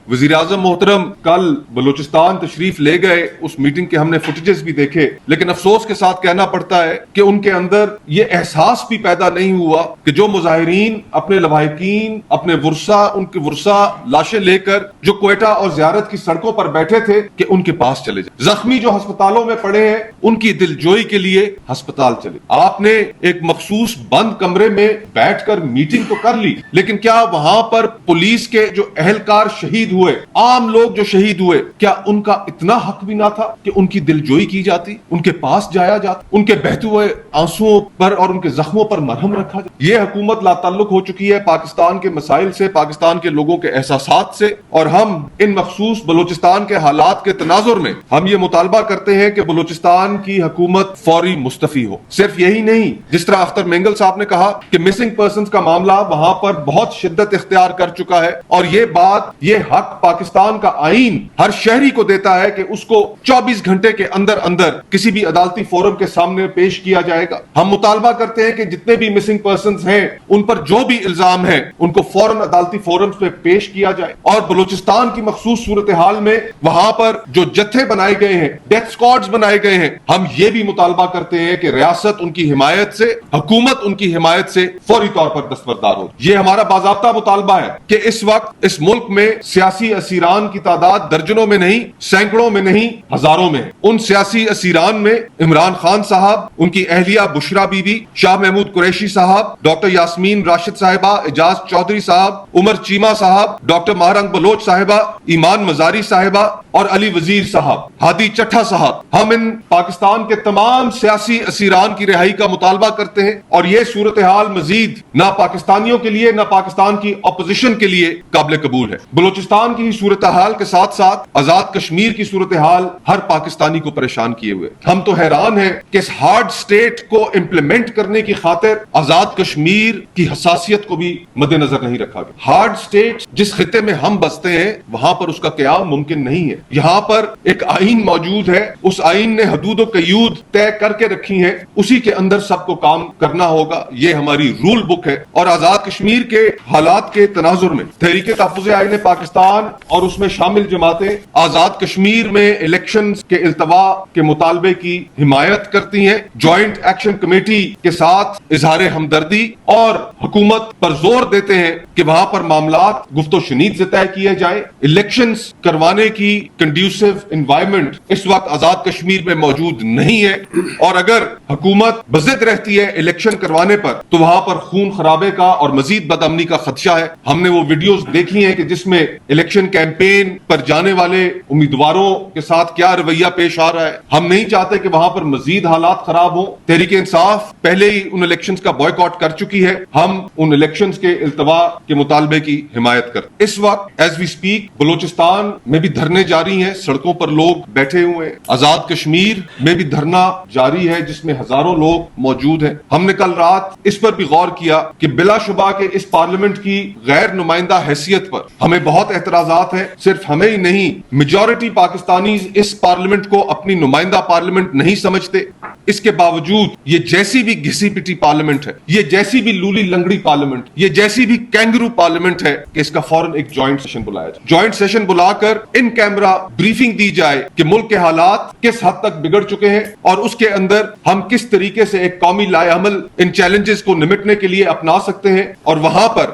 وزیر اعظم محترم کل بلوچستان تشریف لے گئے, اس میٹنگ کے ہم نے فوٹیجز بھی دیکھے, لیکن افسوس کے ساتھ کہنا پڑتا ہے کہ ان کے اندر یہ احساس بھی پیدا نہیں ہوا کہ جو مظاہرین اپنے لواحقین, اپنے ورثا, ان کے ورثا لاشیں لے کر جو کوئٹہ اور زیارت کی سڑکوں پر بیٹھے تھے کہ ان کے پاس چلے جائیں. زخمی جو ہسپتالوں میں پڑے ہیں ان کی دلجوئی کے لیے ہسپتال چلے. آپ نے ایک مخصوص بند کمرے میں بیٹھ کر میٹنگ تو کر لی, لیکن کیا وہاں پر پولیس کے جو اہلکار شہید ہوئے, عام لوگ جو شہید ہوئے, کیا ان کا اتنا حق بھی نہ تھا کہ ان کی دلجوئی کی جاتی, ان کے پاس جایا جاتا, ان کے بہتے ہوئے آنسوؤں پر اور ان کے زخموں پر مرہم رکھا جاتا؟ یہ حکومت لا تعلق ہو چکی ہے پاکستان کے مسائل سے, پاکستان کے لوگوں کے احساسات سے, اور ہم ان مخصوص بلوچستان کے حالات کے تناظر میں ہم یہ مطالبہ کرتے ہیں کہ بلوچستان کی حکومت فوری مستعفی ہو. صرف یہی نہیں, جس طرح اختر مینگل صاحب نے کہا کہ مسنگ پرسنز کا معاملہ وہاں پر بہت شدت اختیار کر چکا ہے, اور یہ بات, یہ حق پاکستان کا آئین ہر شہری کو دیتا ہے کہ اس کو 24 گھنٹے کے اندر اندر کسی بھی عدالتی فورم کے سامنے پیش کیا جائے گا. ہم مطالبہ کرتے ہیں کہ جتنے بھی مسنگ پرسنز ہیں ان پر جو بھی الزام ہیں ان کو فوراً عدالتی فورمز پہ پیش کیا جائے. اور بلوچستان کی مخصوص صورتحال میں وہاں پر جو جتھے بنائے گئے ہیں, ڈیتھ اسکواڈز بنائے گئے ہیں, ہم یہ بھی مطالبہ کرتے ہیں کہ ریاست ان کی حمایت سے, حکومت ان کی حمایت سے فوری طور پر دستبردار ہو. یہ ہمارا باضابطہ مطالبہ ہے کہ اس وقت اس ملک میں سیاسی اسیران کی تعداد درجنوں میں نہیں, سینکڑوں میں نہیں, ہزاروں میں ہے. ان سیاسی اسیران میں عمران خان صاحب, ان کی اہلیہ بشرا بی بی, شاہ محمود قریشی صاحب, ڈاکٹر یاسمین راشد صاحبہ, اعجاز چودھری صاحب, عمر چیمہ صاحب, ڈاکٹر مہرنگ بلوچ صاحبہ, ایمان مزاری صاحبہ اور علی وزیر صاحب, ہادی چٹھا صاحب. ہم ان پاکستان کے تمام سیاسی اسیران کی رہائی کا مطالبہ کرتے ہیں, اور یہ صورتحال مزید نہ پاکستانیوں کے لیے نہ پاکستان کی اپوزیشن کے لیے قابل قبول ہے. بلوچستان کی صورتحال کے ساتھ ساتھ آزاد کشمیر کی صورتحال ہر پاکستانی کو پریشان کیے ہوئے. ہم تو حیران ہیں کہ اس ہارڈ سٹیٹ کو امپلیمنٹ کرنے کی خاطر آزاد کشمیر کی حساسیت کو بھی مد نظر نہیں رکھا گیا. ہارڈ سٹیٹ جس خطے میں ہم بستے ہیں وہاں پر اس کا قیام ممکن نہیں ہے. یہاں پر ایک آئین موجود ہے, اس آئین نے حدود و قیود طے کر کے رکھی ہیں, اسی کے اندر سب کو کام کرنا ہوگا. یہ ہماری رول بک ہے. اور آزاد کشمیر کے حالات کے تناظر میں تحریک تحفظ آئین پاکستان اور اس میں شامل جماعتیں آزاد کشمیر میں الیکشنز کے التوا کے مطالبے کی حمایت کرتی ہیں. جوائنٹ ایکشن کمیٹی کے ساتھ اظہار ہمدردی اور حکومت پر زور دیتے ہیں کہ وہاں پر معاملات گفت و شنید سے طے کیے جائیں. الیکشنز کروانے کی کنڈیوسو انوائرمنٹ اس وقت آزاد کشمیر میں موجود نہیں ہے, اور اگر حکومت بضد رہتی ہے الیکشن کروانے پر تو وہاں پر خون خرابے کا اور مزید بدامنی کا خدشہ ہے. ہم نے وہ ویڈیوز دیکھی ہیں کہ جس میں الیکشن کیمپین پر جانے والے امیدواروں کے ساتھ کیا رویہ پیش آ رہا ہے. ہم نہیں چاہتے کہ وہاں پر مزید حالات خراب ہوں. تحریک انصاف پہلے ہی ان الیکشنز کا بائیکاٹ کر چکی ہے. ہم ان الیکشنز کے التوا کے مطالبے کی حمایت کرتے. اس وقت ایز وی اسپیک بلوچستان میں بھی دھرنے جاری ہیں, سڑکوں پر لوگ بیٹھے ہوئے ہیں. آزاد کشمیر میں بھی دھرنا جاری ہے جس میں ہزاروں لوگ موجود ہیں. ہم نے کل رات اس پر بھی غور کیا کہ بلا شبہ کہ اس پارلیمنٹ کی غیر نمائندہ حیثیت پر ہمیں بہت اعتراضات ہیں. صرف ہمیں ہی نہیں, میجورٹی پاکستانیز اس پارلیمنٹ کو اپنی نمائندہ پارلیمنٹ نہیں سمجھتے. اس کے باوجود یہ جیسی بھی گھسی پٹی پارلیمنٹ ہے, یہ جیسی بھی لولی لنگڑی پارلیمنٹ, یہ جیسی بھی کینگرو پارلیمنٹ ہے کہ اس کا فوراً ایک جوائنٹ سیشن بلایا جائے. جوائنٹ سیشن بلا کر ان کیمرہ بریفنگ دی جائے کہ ملک کے حالات کس حد تک بگڑ چکے ہیں اور اس کے اندر ہم کس طریقے سے ایک قومی لائے عمل ان چیلنجز کو نمٹنے کے لیے اپنا سکتے ہیں. اور وہاں پر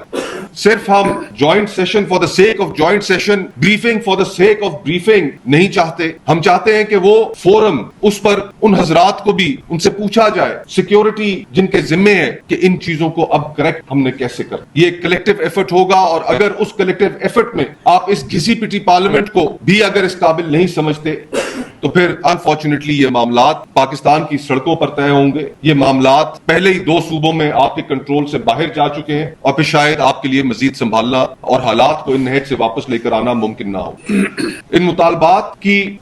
صرف ہم joint session for the sake of joint session, briefing for the sake of briefing نہیں چاہتے. ہم چاہتے ہیں کہ وہ فورم اس پر ان حضرات کو بھی ان سے پوچھا جائے, سیکیورٹی جن کے ذمے ہے, کہ ان چیزوں کو اب کریکٹ ہم نے کیسے کر. یہ کلیکٹیو ایفرٹ ہوگا, اور اگر اس کلیکٹیو ایفرٹ میں آپ اس گھسی پٹی پارلیمنٹ کو بھی اگر اس قابل نہیں سمجھتے تو پھر انفارچونیٹلی یہ معاملات پاکستان کی سڑکوں پر طے ہوں گے. یہ معاملات پہلے ہی 2 صوبوں میں آپ کے کنٹرول سے باہر جا چکے ہیں, اور پھر شاید آپ کے لیے مزید سنبھالنا اور حالات کو ان نہج سے واپس لے کر آنا ممکن نہ ہو. ان مطالبات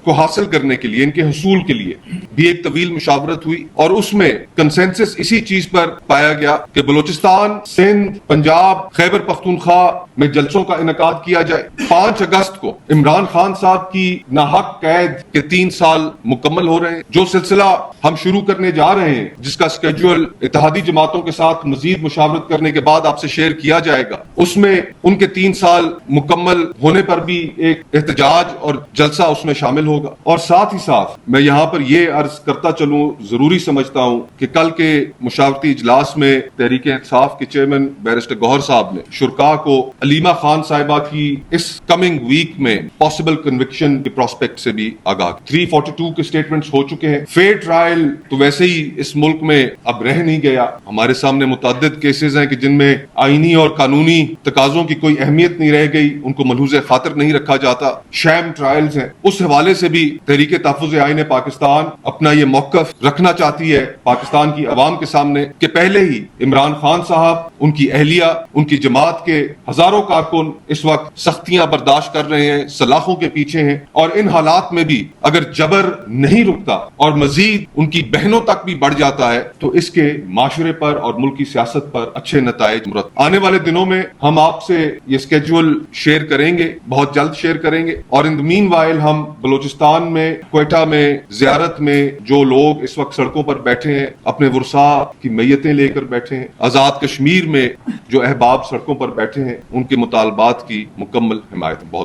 کو حاصل کرنے کے لیے, ان کے حصول کے لیے بھی ایک طویل مشاورت ہوئی, اور اس میں کنسنسس اسی چیز پر پایا گیا کہ بلوچستان, سندھ, پنجاب, خیبر پختونخوا میں جلسوں کا انعقاد کیا جائے. 5 اگست کو عمران خان صاحب کی ناحق قید کے 3 سال مکمل ہو رہے ہیں. جو سلسلہ ہم شروع کرنے جا رہے ہیں, جس کا اسکیڈول اتحادی جماعتوں کے ساتھ مزید مشاورت کرنے کے بعد آپ سے شیئر کیا جائے گا, اس میں ان کے 3 سال مکمل ہونے پر بھی ایک احتجاج اور جلسہ اس میں شامل ہوگا. اور ساتھ ہی ساتھ میں یہاں پر یہ عرض کرتا چلوں, ضروری سمجھتا ہوں کہ کل کے مشاورتی اجلاس میں تحریک انصاف کے چیئرمین بیرسٹر گوہر صاحب نے شرکاء کو علیمہ خان صاحبہ کی اس کمنگ ویک میں پاسبل کنوکشن کے پراسپیکٹ سے بھی آگاہ. 342 کے سٹیٹمنٹس ہو چکے ہیں. فیئر ٹرائل تو ویسے ہی اس ملک میں اب رہ نہیں گیا. ہمارے سامنے متعدد کیسز ہیں کہ جن میں آئینی اور قانونی تقاضوں کی کوئی اہمیت نہیں رہ گئی, ان کو ملحوظ خاطر نہیں رکھا جاتا. شیم ٹرائلز ہیں. اس حوالے سے بھی تحریک تحفظ آئین پاکستان اپنا یہ موقف رکھنا چاہتی ہے پاکستان کی عوام کے سامنے کہ پہلے ہی عمران خان صاحب, ان کی اہلیہ, ان کی جماعت کے ہزاروں کارکن اس وقت سختیاں برداشت کر رہے ہیں, سلاخوں کے پیچھے ہیں, اور ان حالات میں بھی اگر جبر نہیں رکتا اور مزید ان کی بہنوں تک بھی بڑھ جاتا ہے تو اس کے معاشرے پر اور ملک کی سیاست پر اچھے نتائج مرتب. آنے والے دنوں میں ہم آپ سے یہ اسکیڈول شیئر کریں گے, بہت جلد شیئر کریں گے. اور ان مین وائل ہم بلوچستان میں, کوئٹہ میں, زیارت میں جو لوگ اس وقت سڑکوں پر بیٹھے ہیں, اپنے ورثاء کی میتیں لے کر بیٹھے ہیں, آزاد کشمیر میں جو احباب سڑکوں پر بیٹھے ہیں, ان کے مطالبات کی مکمل حمایت. بہت